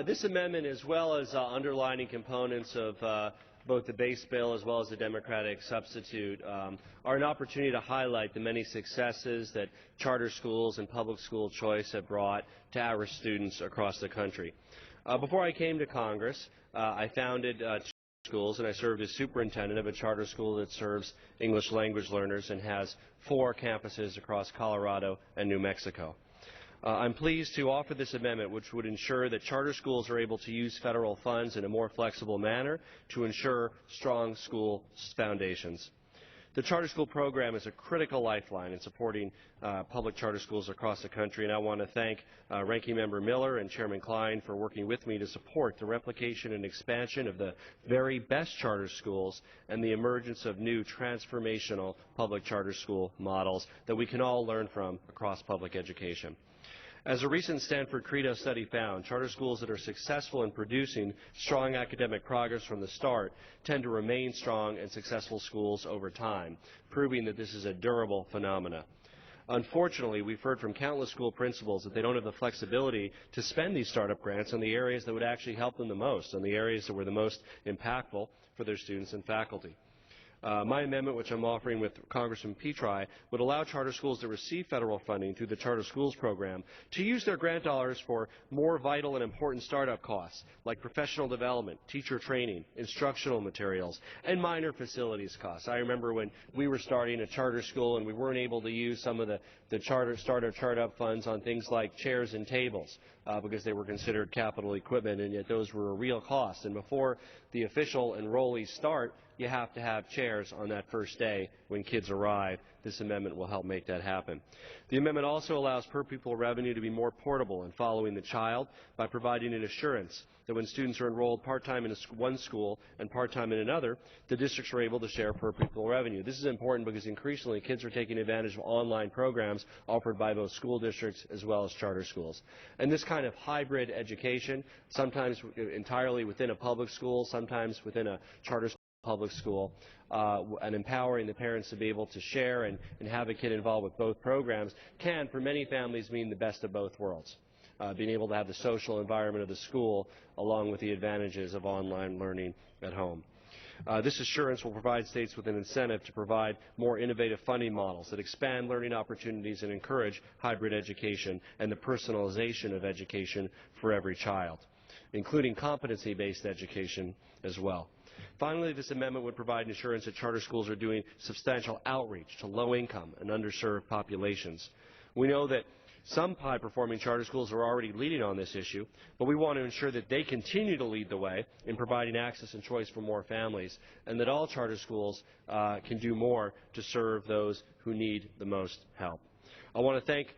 This amendment, as well as underlining components of both the base bill as well as the Democratic substitute, are an opportunity to highlight the many successes that charter schools and public school choice have brought to our students across the country. Before I came to Congress, I founded schools, and I served as superintendent of a charter school that serves English language learners and has 4 campuses across Colorado and New Mexico. I'm pleased to offer this amendment, which would ensure that charter schools are able to use federal funds in a more flexible manner to ensure strong school foundations. The charter school program is a critical lifeline in supporting public charter schools across the country, and I want to thank Ranking Member Miller and Chairman Klein for working with me to support the replication and expansion of the very best charter schools and the emergence of new transformational public charter school models that we can all learn from across public education. As a recent Stanford Credo study found, charter schools that are successful in producing strong academic progress from the start tend to remain strong and successful schools over time, proving that this is a durable phenomenon. Unfortunately, we've heard from countless school principals that they don't have the flexibility to spend these startup grants on the areas that would actually help them the most, on the areas that were the most impactful for their students and faculty. My amendment, which I'm offering with Congressman Polis, would allow charter schools that receive federal funding through the Charter Schools Program to use their grant dollars for more vital and important startup costs like professional development, teacher training, instructional materials, and minor facilities costs. I remember when we were starting a charter school and we weren't able to use some of the startup funds on things like chairs and tables because they were considered capital equipment, and yet those were a real cost. And before the official enrollees start, you have to have chairs on that first day when kids arrive. This amendment will help make that happen. The amendment also allows per-pupil revenue to be more portable in following the child by providing an assurance that when students are enrolled part-time in one school and part-time in another, the districts are able to share per-pupil revenue. This is important because increasingly kids are taking advantage of online programs offered by both school districts as well as charter schools. And this kind of hybrid education, sometimes entirely within a public school, sometimes within a charter public school, and empowering the parents to be able to share and have a kid involved with both programs can, for many families, mean the best of both worlds. Being able to have the social environment of the school along with the advantages of online learning at home. This assurance will provide states with an incentive to provide more innovative funding models that expand learning opportunities and encourage hybrid education and the personalization of education for every child, including competency-based education as well. Finally, this amendment would provide assurance that charter schools are doing substantial outreach to low-income and underserved populations. We know that some high-performing charter schools are already leading on this issue, but we want to ensure that they continue to lead the way in providing access and choice for more families, and that all charter schools can do more to serve those who need the most help. I want to thank